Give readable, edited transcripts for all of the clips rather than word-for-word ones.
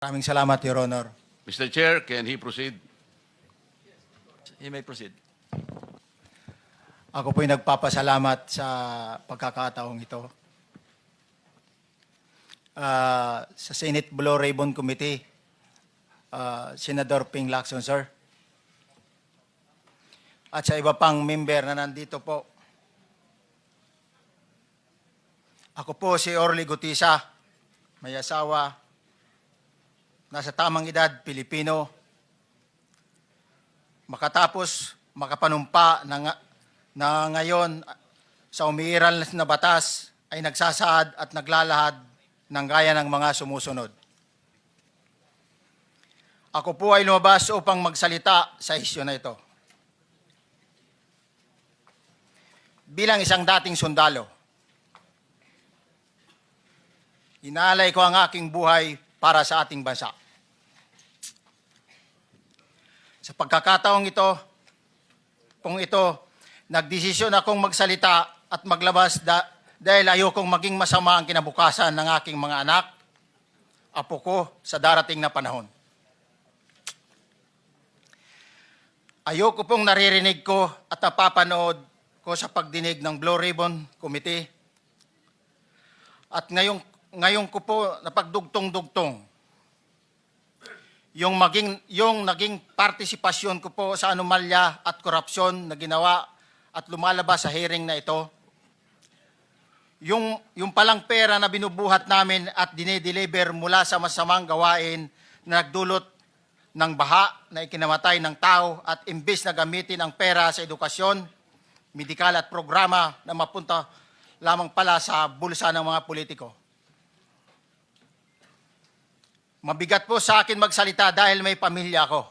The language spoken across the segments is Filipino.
Maraming salamat, Your Honor. Mr. Chair, can he proceed? He may proceed. Ako po'y nagpapasalamat sa pagkakataong ito. Sa Senate Blue Ribbon Committee, Senador Ping Lacson, sir. At sa iba pang member na nandito po. Ako po si Orly Gutisa, may asawa, nasa tamang edad, Pilipino, makatapos makapanumpa na ngayon sa umiiral na batas ay nagsasaad at naglalahad ng gaya ng mga sumusunod. Ako po ay lumabas upang magsalita sa isyu na ito. Bilang isang dating sundalo, inaalay ko ang aking buhay para sa ating bansa. Sa pagkakataong ito, nagdesisyon akong magsalita at maglabas dahil ayokong maging masama ang kinabukasan ng aking mga anak, apo ko sa darating na panahon. Ayoko pong naririnig ko at napapanood ko sa pagdinig ng Blue Ribbon Committee at ngayon ko po napagdugtong-dugtong yung naging partisipasyon ko po sa anomalya at korupsyon na ginawa at lumalabas sa hearing na ito. Yung palang pera na binubuhat namin at dinideliver mula sa masamang gawain na nagdulot ng baha na ikinamatay ng tao at imbes na gamitin ang pera sa edukasyon, medikal at programa na mapunta lamang pala sa bulsa ng mga politiko. Mabigat po sa akin magsalita dahil may pamilya ko.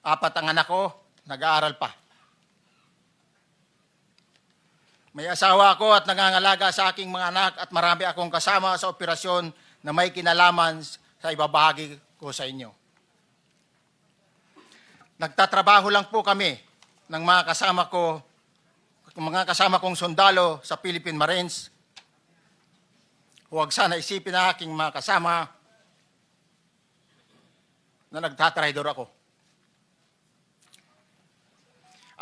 4 ang anak ko, nag-aaral pa. May asawa ako at nangangalaga sa aking mga anak at marami akong kasama sa operasyon na may kinalaman sa ibabahagi ko sa inyo. Nagtatrabaho lang po kami ng mga kasama kong sundalo sa Philippine Marines. Huwag sana isipin na aking mga kasama na nagtatraidor ako.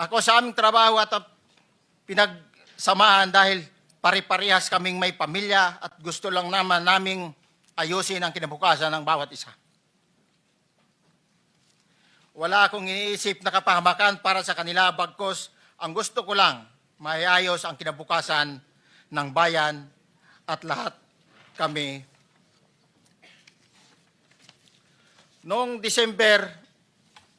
Ako sa aming trabaho at pinagsamahan dahil pare-parehas kaming may pamilya at gusto lang naman naming ayusin ang kinabukasan ng bawat isa. Wala akong iniisip na kapahamakan para sa kanila, bagkus ang gusto ko lang maiayos ang kinabukasan ng bayan at lahat kami. Noong December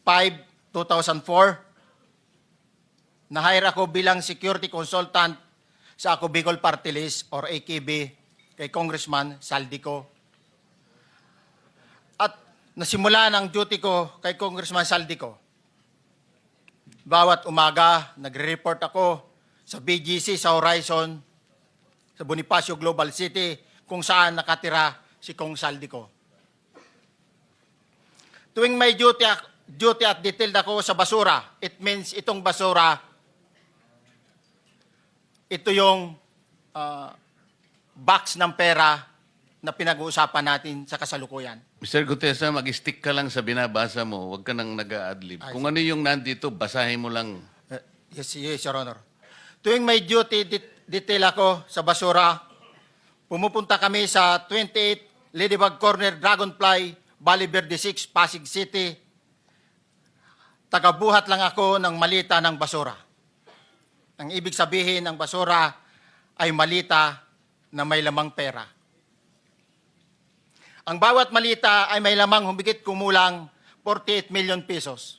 5, 2004, na-hire ako bilang security consultant sa Ako Bicol Party List or AKB kay Congressman Saldico. At nasimula ng duty ko kay Congressman Saldico. Bawat umaga, nagre-report ako sa BGC sa Horizon, sa Bonifacio Global City, kung saan nakatira si Kong Saldico. Tuwing may duty at detailed ako sa basura, it means itong basura, ito yung box ng pera na pinag-uusapan natin sa kasalukuyan. Mr. Gutesa, mag-stick ka lang sa binabasa mo. Huwag ka nang nag-a-adlib. Kung ano yung nandito, basahin mo lang. Yes, Your Honor. Tuwing may duty detail ako sa basura, pumupunta kami sa 28 Ladybug Corner, Dragonfly, Valle Verde 6, Pasig City. Tagabuhat lang ako ng malita ng basura. Ang ibig sabihin ng basura ay malita na may lamang pera. Ang bawat malita ay may lamang humigit kumulang 48 million pesos.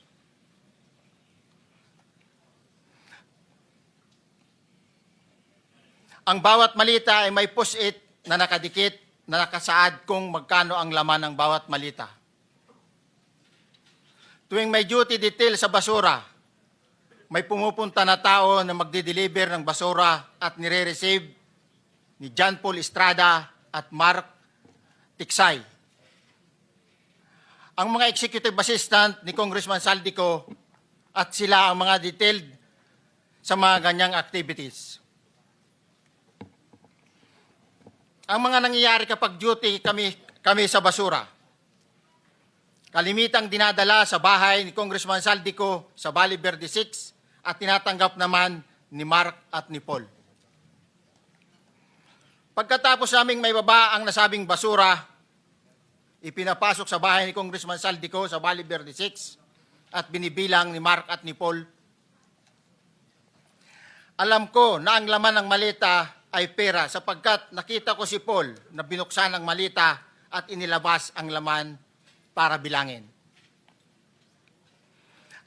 Ang bawat malita ay may post-it na nakadikit na nakasaad kung magkano ang laman ng bawat malita. Tuwing may duty detail sa basura, may pumupunta na tao na magde-deliver ng basura at nire-receive ni John Paul Estrada at Mark Tiksay. Ang mga executive assistant ni Congressman Saldico at sila ang mga detailed sa mga ganyang activities. ang mga nangyayari kapag duty kami sa basura. Kalimitang dinadala sa bahay ni Congressman Saldico sa Valle Verde 6 at tinatanggap naman ni Mark at ni Paul. Pagkatapos naming may baba ang nasabing basura, ipinapasok sa bahay ni Congressman Saldico sa Valle Verde 6 at binibilang ni Mark at ni Paul. Alam ko na ang laman ng malita ay pera sapagkat nakita ko si Paul na binuksan ang malita at inilabas ang laman para bilangin.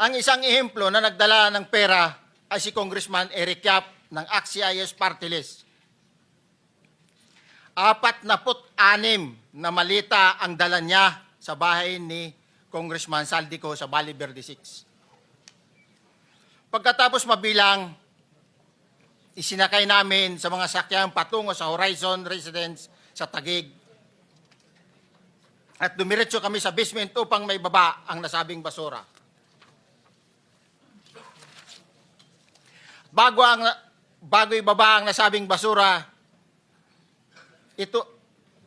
Ang isang ehemplo na nagdala ng pera ay si Congressman Eric Yap ng AXIS Party List. 46 na malita ang dala niya sa bahay ni Congressman Saldico sa Valle Verde 6. Pagkatapos mabilang, isinakay namin sa mga sakyan patungo sa Horizon Residence sa Taguig. At dumiretso kami sa basement upang may baba ang nasabing basura. Bago ibaba ang nasabing basura, ito,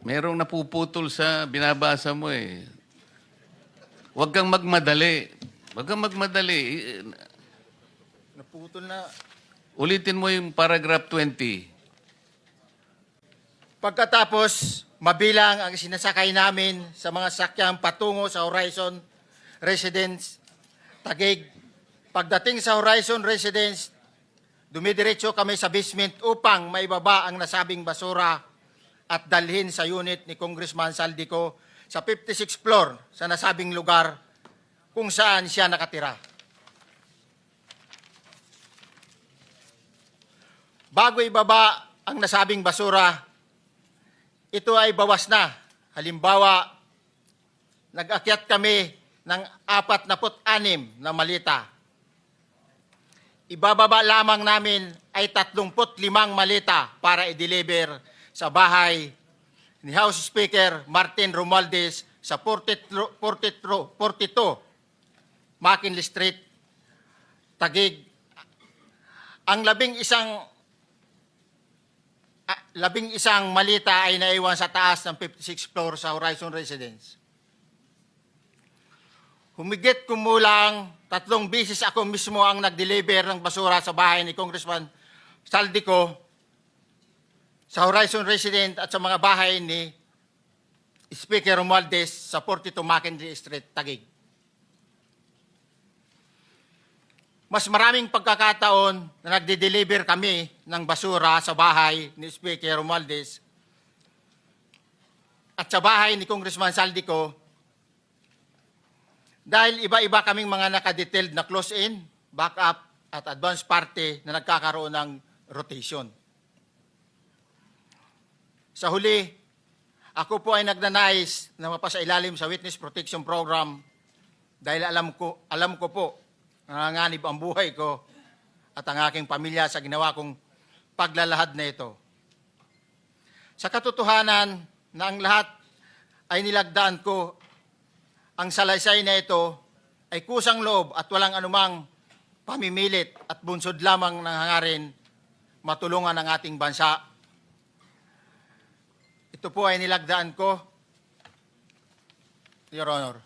Merong napuputol sa binabasa mo eh. Huwag kang magmadali. Huwag kang magmadali. naputol na. Ulitin mo yung paragraph 20. Pagkatapos, mabilang ang sinasakay namin sa mga sakyang patungo sa Horizon Residence, Taguig. Pagdating sa Horizon Residence, dumidiretso kami sa basement upang maibaba ang nasabing basura at dalhin sa unit ni Congressman Saldico sa 56th floor sa nasabing lugar kung saan siya nakatira. Bago ibaba ang nasabing basura, ito ay bawas na. Halimbawa, nag-akyat kami ng 46 na malita. Ibababa lamang namin ay 35 malita para i-deliver sa bahay ni House Speaker Martin Romualdez sa 42 McKinley Street, Taguig. Ang labing isang malita ay naiwan sa taas ng 56th floor sa Horizon Residence. Humigit kumulang 3 bisis ako mismo ang nag-deliver ng basura sa bahay ni Congressman Saldico sa Horizon Residence at sa mga bahay ni Speaker Romualdez sa 42 McKinley Street, Taguig. Mas maraming pagkakataon na nagde-deliver kami ng basura sa bahay ni Speaker Romualdez at sa bahay ni Congressman Saldico dahil iba-iba kaming mga nakadetailed na close-in, backup at advance party na nagkakaroon ng rotation. Sa huli, ako po ay nagnanais na mapasailalim sa Witness Protection Program dahil alam ko po nanganganib ang buhay ko at ang aking pamilya sa ginawa kong paglalahad na ito. Sa katotohanan na ang lahat ay nilagdaan ko, ang salaysay na ito ay kusang loob at walang anumang pamimilit at bunsod lamang ng hangarin matulungan ang ating bansa. Ito po ay nilagdaan ko, Your Honor.